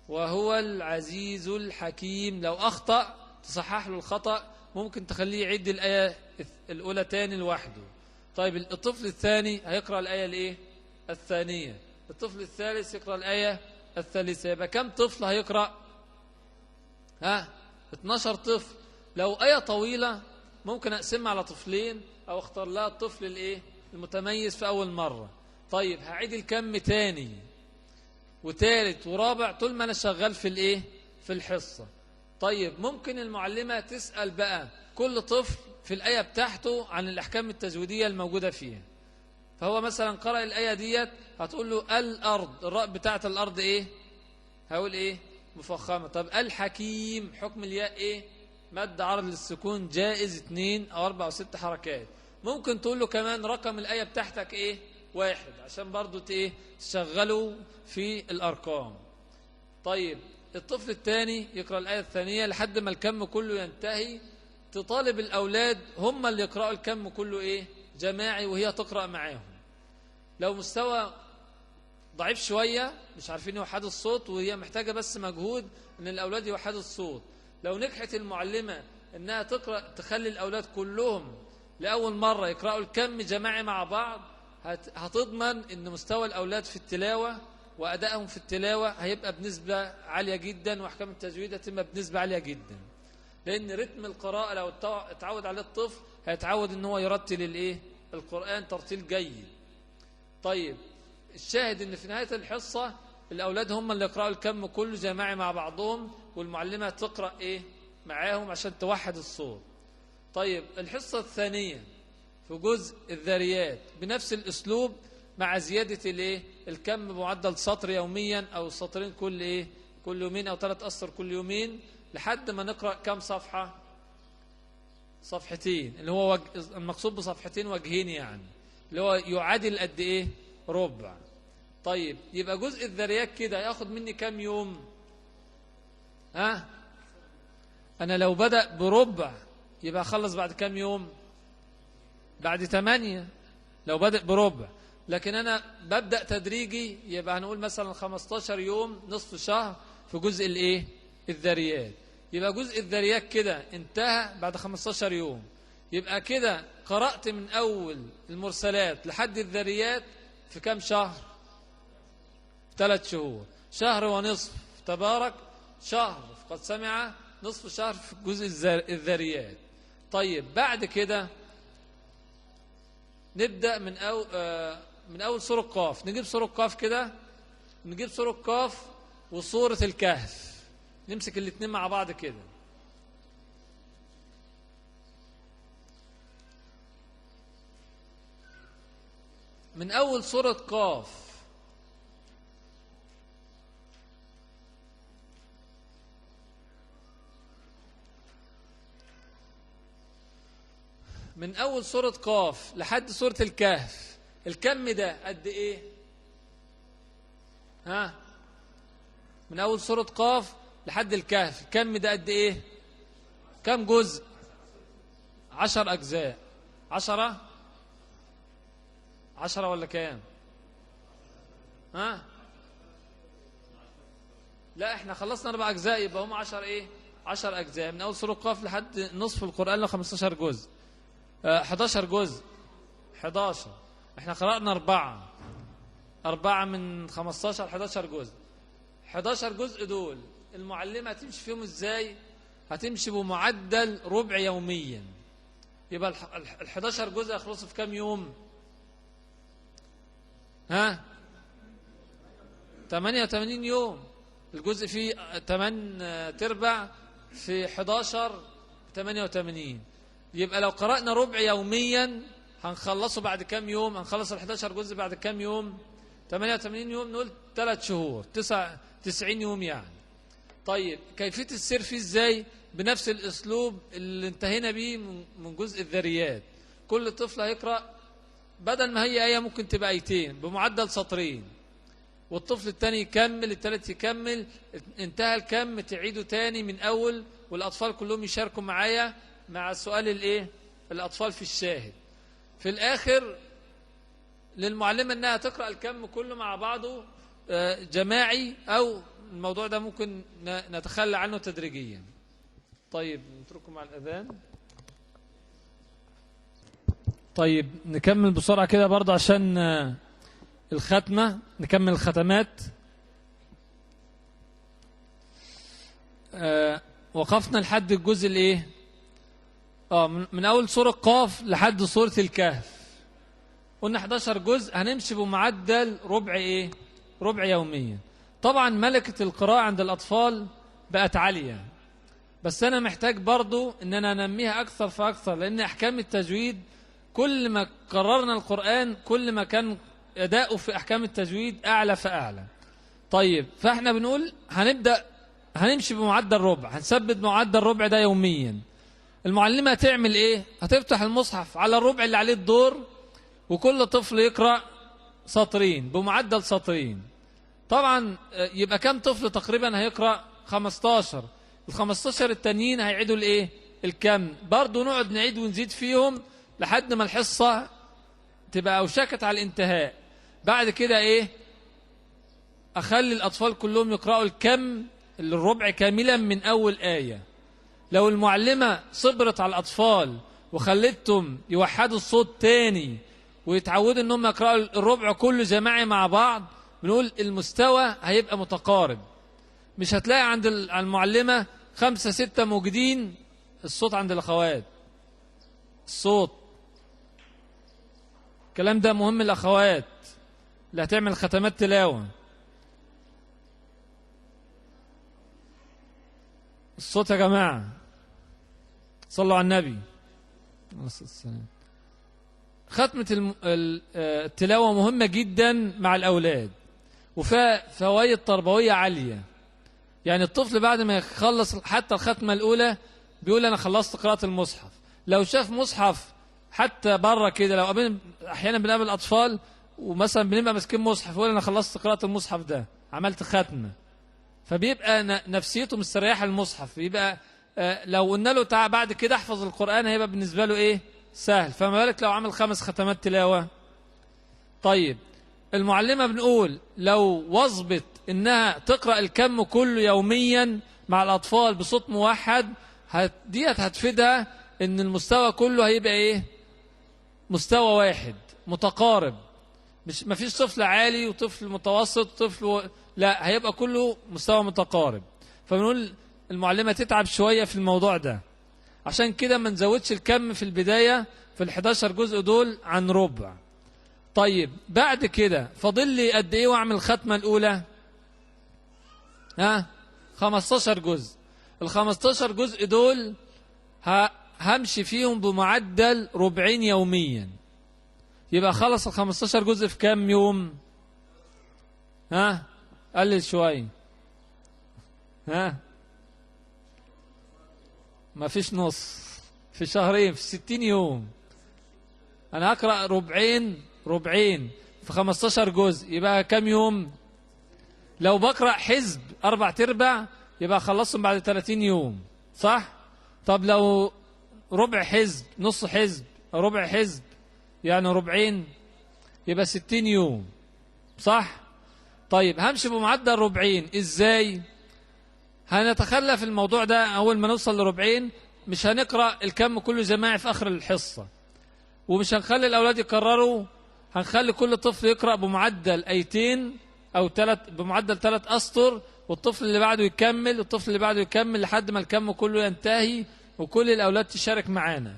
وهو العزيز الحكيم. لو أخطأ تصحح له الخطأ، ممكن تخليه يعد الآية الأولى تاني لوحده. طيب الطفل الثاني هيقرأ الآية الإيه؟ الثانية. الطفل الثالث يقرأ الآية الثالثة. يبقى كم طفل هيقرأ؟ 12 طفل. لو آية طويلة ممكن أقسمها على طفلين، أو اختار لها الطفل الإيه؟ المتميز في أول مرة. طيب هعيد الكم تاني وثالث ورابع طول ما أنا شغال في الإيه؟ في الحصة. طيب ممكن المعلمة تسأل بقى كل طفل في الآية بتاعته عن الأحكام التجويدية الموجودة فيها. فهو مثلا قرأ الآية ديت، هتقول له الأرض، الراء بتاعت الأرض إيه؟ هقول إيه؟ مفخمة. طب الحكيم، حكم الياء إيه؟ مد عرض للسكون جائز 2 أو 4 أو 6 حركات. ممكن تقول له كمان رقم الآية بتاعتك إيه؟ 1، عشان برضو إيه؟ تشغلوا في الأرقام. طيب الطفل الثاني يقرأ الآية الثانية لحد ما الكم كله ينتهي. تطالب الأولاد هم اللي يقرأوا الكم كله إيه؟ جماعي، وهي تقرأ معاهم. لو مستوى ضعيف شوية، مش عارفين يوحدوا الصوت، وهي محتاجة بس مجهود ان الأولاد يوحدوا الصوت، لو نجحت المعلمة انها تقرأ تخلي الأولاد كلهم لأول مرة يقرأوا الكم جماعي مع بعض، هتضمن ان مستوى الأولاد في التلاوة وأدائهم في التلاوة هيبقى بنسبة عالية جدا، وأحكام التجويد هتبقى بنسبة عالية جدا. لأن رتم القراءة لو اتعود عليه الطفل هيتعود ان هو يرتل الايه؟ القرآن ترتيل جيد. طيب الشاهد ان في نهاية الحصة الأولاد هم اللي يقرأوا الكم كله جماعي مع بعضهم، والمعلمة تقرأ إيه؟ معاهم عشان توحد الصوت. طيب الحصة الثانية في جزء الذاريات بنفس الأسلوب، مع زيادة الإيه؟ الكم بمعدل سطر يوميا أو سطرين كل إيه؟ كل يومين أو 3 أسطر كل يومين، لحد ما نقرأ كم صفحة؟ صفحتين، اللي هو المقصود بصفحتين وجهين، يعني اللي هو يعادل قد إيه؟ ربع. طيب يبقى جزء الذريات كده ياخد مني كام يوم؟ أنا لو بدأ بربع يبقى أخلص بعد كام يوم؟ بعد 8 لو بدأ بربع. لكن أنا ببدأ تدريجي، يبقى هنقول مثلا 15 يوم، نصف شهر في جزء الإيه؟ الذريات. يبقى جزء الذريات كده انتهى بعد 15 يوم. يبقى كده قرأت من أول المرسلات لحد الذريات في كام شهر؟ 3 شهور. شهر ونصف تبارك، شهر قد سمع، نصف شهر في جزء الذريات. طيب بعد كده نبدأ من أول سورة قاف. نجيب سورة قاف كده، نجيب سورة قاف وسورة الكهف، نمسك الاثنين مع بعض كده. من أول سورة قاف من أول سورة قاف لحد سورة الكهف، الكم ده قد إيه؟ من أول سورة قاف لحد الكهف الكم ده قد إيه؟ كم جزء؟ 10 أجزاء. 10 ولا كام؟ لا احنا خلصنا 4 أجزاء، يبقى هم 10 إيه؟ 10 أجزاء من أول سورة قاف لحد نصف القرآن له 15 جزء. 11 جزء. 11 احنا قرأنا 4 من 15 11 جزء. 11 جزء دول المعلمة هتمشي فيهم ازاي؟ هتمشي بمعدل ربع يوميا. يبقى ال 11 جزء يخلصوا في كام يوم؟ 88 يوم. الجزء فيه 8 تربع في 11 88. يبقى لو قرأنا ربع يوميا هنخلصه بعد كام يوم؟ هنخلص ال 11 جزء بعد كام يوم؟ 88 يوم، نقول 3 شهور، 90 يوم يعني. طيب كيفية السير فيه ازاي؟ بنفس الاسلوب اللي انتهينا بيه من جزء الذريات. كل طفل هيقرأ بدل ما هي آية ممكن تبقى آيتين بمعدل سطرين، والطفل الثاني يكمل، الثالث يكمل، انتهى الكم تعيده تاني من أول، والأطفال كلهم يشاركوا معايا مع السؤال الايه؟ الأطفال في الشاهد. في الآخر للمعلمة انها تقرأ الكم كله مع بعضه جماعي، أو الموضوع ده ممكن نتخلى عنه تدريجيا. طيب نترككم مع الأذان. طيب نكمل بسرعة كده برضه عشان الختمة، نكمل الختمات. وقفنا لحد الجزء الايه؟ من أول سورة قاف لحد سورة الكهف. قلنا 11 جزء، هنمشي بمعدل ربع ايه؟ ربع يوميا. طبعا ملكة القراءة عند الأطفال بقت عالية، بس أنا محتاج برضو إن أنا أنميها أكثر فأكثر، لأن أحكام التجويد كل ما قررنا القرآن كل ما كان أداؤه في أحكام التجويد أعلى فأعلى. طيب فإحنا بنقول هنمشي بمعدل ربع، هنثبت معدل ربع ده يوميا. المعلمة هتعمل إيه؟ هتفتح المصحف على الربع اللي عليه الدور، وكل طفل يقرأ سطرين بمعدل سطرين. طبعا يبقى كم طفل تقريبا هيقرأ؟ 15. ال15 التانيين هيعيدوا الايه؟ الكم. برضو نقعد نعيد ونزيد فيهم لحد ما الحصة تبقى أوشكت على الانتهاء. بعد كده ايه؟ أخلي الأطفال كلهم يقرأوا الكم الربع كاملا من أول آية. لو المعلمة صبرت على الأطفال وخلتهم يوحدوا الصوت تاني ويتعودوا انهم يقرأوا الربع كله جماعي مع بعض، بنقول المستوى هيبقى متقارب. مش هتلاقي عند المعلمة 5 6 موجودين. الصوت عند الأخوات، الصوت، الكلام ده مهم. الأخوات اللي هتعمل ختمات تلاوة، الصوت يا جماعة، صلوا على النبي. ختمة التلاوة مهمة جدا مع الأولاد، وفيها فوائد تربوية عالية. يعني الطفل بعد ما يخلص حتى الختمة الأولى بيقول أنا خلصت قراءة المصحف. لو شاف مصحف حتى بره كده، لو أحيانا بنقابل أطفال ومثلا بنبقى ماسكين مصحف يقول أنا خلصت قراءة المصحف ده، عملت ختمة، فبيبقى نفسيته مستريحة المصحف. يبقى لو قلنا له تعال بعد كده احفظ القرآن هيبقى بالنسبة له إيه؟ سهل. فما بالك لو عمل 5 ختمات تلاوة. طيب المعلمة بنقول لو وظبت إنها تقرأ الكم كله يوميا مع الأطفال بصوت موحد، ديت هتفيدها إن المستوى كله هيبقى إيه؟ مستوى واحد متقارب. مش مفيش طفل عالي وطفل متوسط وطفل لا، هيبقى كله مستوى متقارب. فبنقول المعلمة تتعب شوية في الموضوع ده، عشان كده ما نزودش الكم في البداية في ال11 جزء دول عن ربع. طيب بعد كده فاضل لي قد ايه واعمل الختمة الأولى؟ 15 جزء. ال15 جزء دول همشي فيهم بمعدل ربعين يوميا. يبقى خلص ال15 جزء في كام يوم؟ قلل شوية. ما فيش نص، في شهرين، في 60 يوم. أنا هقرأ ربعين في 15 جزء، يبقى كم يوم؟ لو بقرأ حزب 4/4 يبقى خلصهم بعد 30 يوم، صح؟ طب لو ربع حزب، نص حزب، ربع حزب، يعني ربعين، يبقى 60 يوم، صح؟ طيب همشي بمعدل ربعين ازاي؟ هنتخلى في الموضوع ده. أول ما نوصل لربعين مش هنقرأ الكم كله جماعي في آخر الحصة، ومش هنخلي الأولاد يكرروا. هنخلي كل طفل يقرأ بمعدل آيتين أو بمعدل 3 أسطر، والطفل اللي بعده يكمل، والطفل اللي بعده يكمل لحد ما الكم كله ينتهي وكل الأولاد تشارك معانا.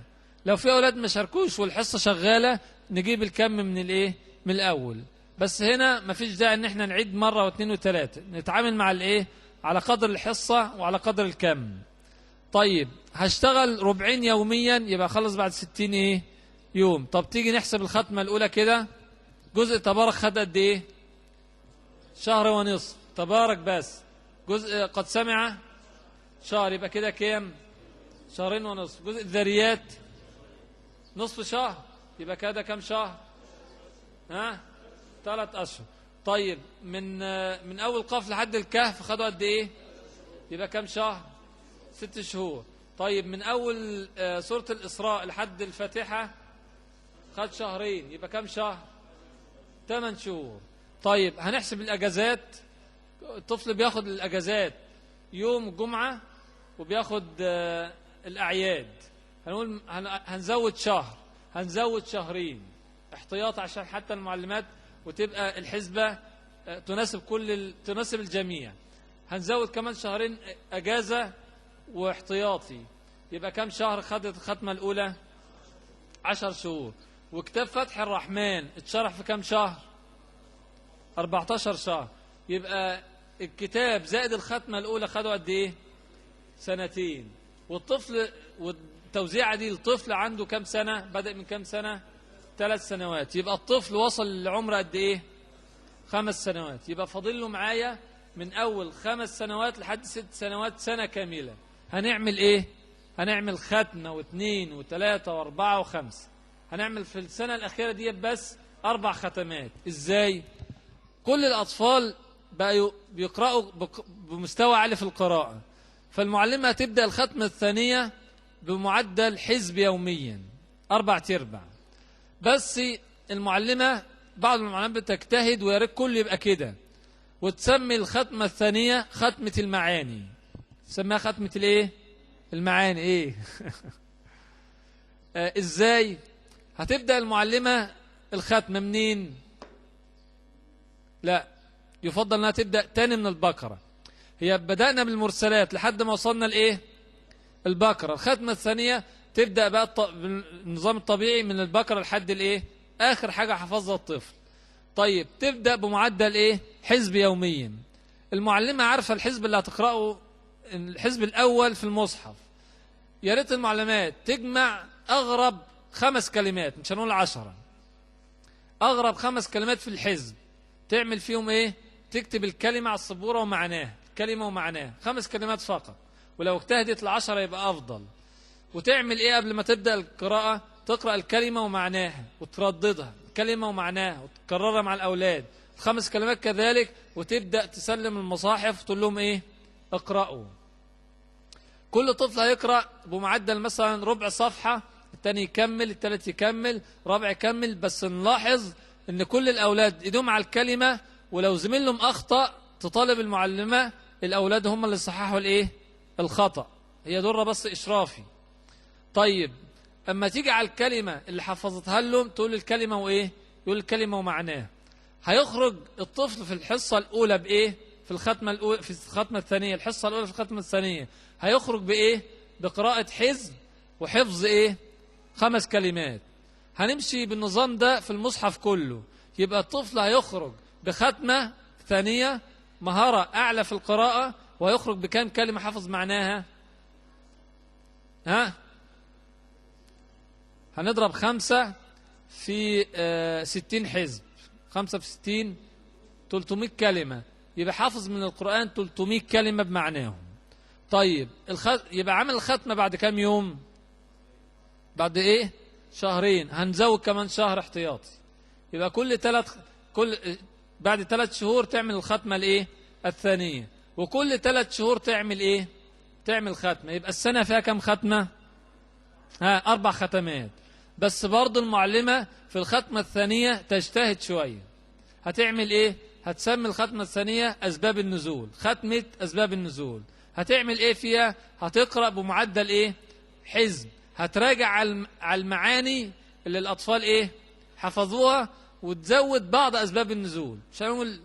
لو في أولاد ما شاركوش والحصة شغالة نجيب الكم من الإيه؟ من الأول. بس هنا مفيش داعي إن احنا نعيد مرة واثنين وثلاثة، نتعامل مع الإيه؟ على قدر الحصة وعلى قدر الكم. طيب هشتغل ربعين يوميا يبقى خلص بعد 60 إيه؟ يوم. طب تيجي نحسب الختمة الأولى كده، جزء تبارك خد قد إيه؟ شهر ونصف تبارك بس. جزء قد سمع شهر، يبقى كده كام؟ شهرين ونصف. جزء الذريات نصف شهر، يبقى كده كام شهر؟ 3 أشهر. طيب من أول قاف لحد الكهف خدوا قد إيه؟ يبقى كام شهر؟ 6 شهور. طيب من أول سورة الإسراء لحد الفاتحة خد شهرين، يبقى كام شهر؟ 8 شهور. طيب هنحسب الأجازات. الطفل بياخد الأجازات يوم الجمعة وبياخد الأعياد. هنقول هنزود شهر، هنزود شهرين احتياط عشان حتى المعلمات وتبقى الحسبة تناسب الجميع. هنزود كمان شهرين أجازة واحتياطي، يبقى كم شهر خدت الختمة الأولى؟ 10 شهور. وكتاب فتح الرحمن اتشرح في كم شهر؟ 14 شهر. يبقى الكتاب زائد الختمة الأولى خدوا قد إيه؟ 2 سنين. والطفل والتوزيعة دي الطفل عنده كم سنة؟ بدأ من كم سنة؟ 3 سنوات. يبقى الطفل وصل لعمر قد إيه؟ 5 سنوات. يبقى فاضل له معايا من أول 5 سنوات لحد 6 سنوات سنة كاملة. هنعمل إيه؟ هنعمل ختمة واثنين وثلاثة واربعة وخمسة. هنعمل في السنة الأخيرة دي بس 4 ختمات. إزاي؟ كل الأطفال بقوا بيقرأوا بمستوى عالي في القراءة، فالمعلمة هتبدأ الختمة الثانية بمعدل حزب يوميا 4/4. بس المعلمة بعض المعلمات بتجتهد ويا ريت كل يبقى كده، وتسمي الختمة الثانية ختمة المعاني. تسميها ختمة الايه؟ المعاني. ايه؟ ازاي؟ هتبدأ المعلمة الختمة منين؟ لا، يفضل انها تبدأ تاني من البقرة. هي بدأنا بالمرسلات لحد ما وصلنا لايه؟ البقرة. الختمة الثانية تبدأ بقى بالنظام الطبيعي من البقرة لحد الايه؟ آخر حاجة حفظها الطفل. طيب تبدأ بمعدل ايه؟ حزب يوميا. المعلمة عارفة الحزب اللي هتقرأه، الحزب الأول في المصحف. يا ريت المعلمات تجمع أغرب 5 كلمات، مش هنقول 10، أغرب 5 كلمات في الحزب، تعمل فيهم ايه؟ تكتب الكلمة على السبورة ومعناها، الكلمة ومعناها، 5 كلمات فقط. ولو اجتهدت ل10 يبقى أفضل. وتعمل ايه قبل ما تبدأ القراءة؟ تقرأ الكلمة ومعناها وترددها، الكلمة ومعناها وتكررها مع الأولاد 5 كلمات كذلك، وتبدأ تسلم المصاحف وتقول لهم ايه؟ اقرأوا. كل طفل هيقرأ بمعدل مثلا ربع صفحة، الثاني يكمل، الثالث يكمل، رابع يكمل. بس نلاحظ ان كل الأولاد ايدهم على الكلمة، ولو زميلهم أخطأ تطالب المعلمة الأولاد هم اللي صححوا الايه؟ الخطأ. هي دورة بس إشرافي. طيب اما تيجي على الكلمة اللي حفظتها لهم تقول الكلمة وايه؟ يقول الكلمة ومعناها. هيخرج الطفل في الحصة الأولى بإيه؟ في الختمة الأولى، في الختمة الثانية، الحصة الأولى في الختمة الثانية هيخرج بإيه؟ بقراءة حزب وحفظ إيه؟ 5 كلمات. هنمشي بالنظام ده في المصحف كله. يبقى الطفل هيخرج بختمة ثانية، مهارة أعلى في القراءة، ويخرج بكام كلمة حفظ معناها؟ هنضرب 5 في 60 حزب. 5 في 60 300 كلمة. يبقى حافظ من القرآن 300 كلمة بمعناهم. طيب يبقى عمل الختمة بعد كام يوم؟ بعد ايه؟ 2 شهر. هنزود كمان شهر احتياطي. يبقى بعد 3 شهور تعمل الختمة الايه؟ الثانية. وكل 3 شهور تعمل ايه؟ تعمل ختمة. يبقى السنة فيها كم ختمة؟ 4 ختمات. بس برضو المعلمة في الختمة الثانية تجتهد شوية. هتعمل ايه؟ هتسمي الختمة الثانية أسباب النزول، ختمة أسباب النزول. هتعمل ايه فيها؟ هتقرأ بمعدل ايه؟ حزب. هتراجع على المعاني اللي الأطفال ايه؟ حفظوها، وتزود بعض أسباب النزول. مش هنقول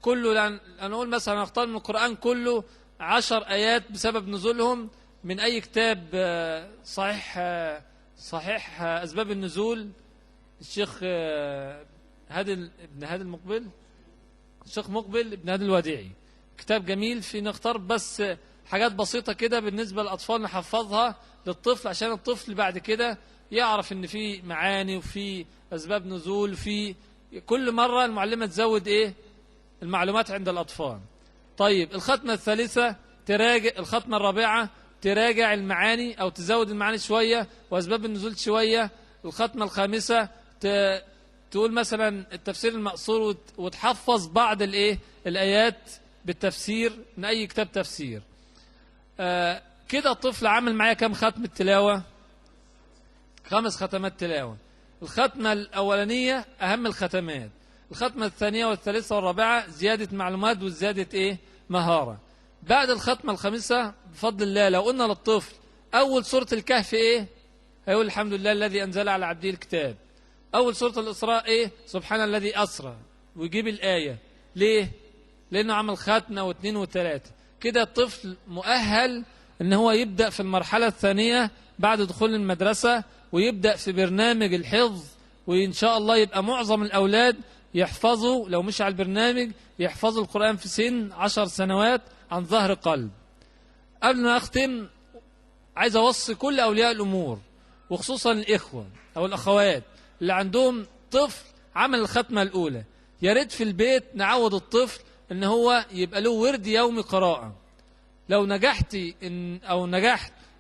كله، لأن نقول مثلا هنختار من القرآن كله 10 آيات بسبب نزولهم من أي كتاب صحيح صحيح أسباب النزول الشيخ ابن هادي المقبل، الشيخ مقبل ابن هادي الوديعي، كتاب جميل في نختار بس حاجات بسيطة كده بالنسبة للأطفال نحفظها للطفل عشان الطفل بعد كده يعرف ان في معاني وفي أسباب نزول، وفي كل مرة المعلمة تزود ايه المعلومات عند الأطفال. طيب الختمة الثالثة تراجع، الختمة الرابعة تراجع المعاني أو تزود المعاني شوية وأسباب النزول شوية. الختمة الخامسة تقول مثلا التفسير المقصور وتحفظ بعض الآيات بالتفسير من أي كتاب تفسير. كده الطفل عامل معايا كم ختمة تلاوة؟ 5 ختمات تلاوة. الختمة الأولانية أهم الختمات، الختمة الثانية والثالثة والرابعة زيادة معلومات وزيادة مهارة. بعد الختمة الخامسة بفضل الله لو قلنا للطفل أول سورة الكهف هيقول الحمد لله الذي أنزل على عبده الكتاب. أول سورة الإسراء سبحان الذي أسرى، ويجيب الآية. ليه؟ لأنه عمل ختمة واثنين وثلاثة. كده الطفل مؤهل إن هو يبدأ في المرحلة الثانية بعد دخول المدرسة، ويبدأ في برنامج الحفظ، وإن شاء الله يبقى معظم الأولاد يحفظوا لو مش على البرنامج يحفظوا القرآن في سن 10 سنوات عن ظهر قلب. قبل ما أختم عايز أوصي كل أولياء الأمور وخصوصا الإخوة أو الأخوات اللي عندهم طفل عمل الختمة الأولى، يا ريت في البيت نعود الطفل إن هو يبقى له ورد يومي قراءة. لو نجحت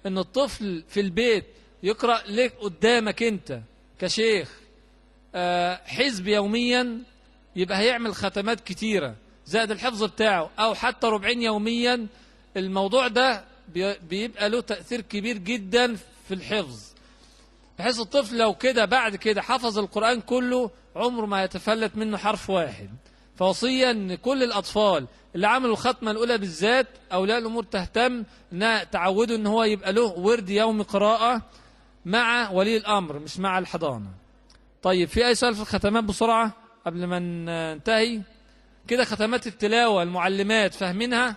إن الطفل في البيت يقرأ لك قدامك أنت كشيخ حزب يوميا، يبقى هيعمل ختمات كتيرة زائد الحفظ بتاعه، أو حتى ربعين يوميا. الموضوع ده بيبقى له تأثير كبير جدا في الحفظ، بحيث الطفل لو كده بعد كده حفظ القرآن كله عمره ما يتفلت منه حرف واحد. فوصيا ان كل الأطفال اللي عملوا الختمة الأولى بالذات أولياء الأمور تهتم انها تعودوا ان هو يبقى له ورد يومي قراءة مع ولي الأمر مش مع الحضانة. طيب في أي سؤال في الختمات بسرعة قبل ما ننتهي؟ كده ختمات التلاوة المعلمات فاهمينها؟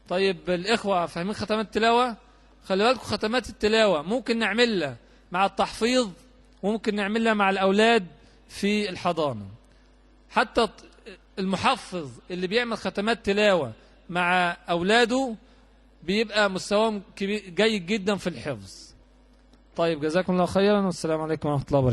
طيب الإخوة فاهمين ختمات التلاوة؟ خلي بالكم ختمات التلاوة ممكن نعملها مع التحفيظ وممكن نعملها مع الأولاد في الحضانة. حتى المحفظ اللي بيعمل ختمات تلاوة مع أولاده بيبقى مستواهم جيد جدا في الحفظ. طيب جزاكم الله خيرا والسلام عليكم ورحمة الله وبركاته.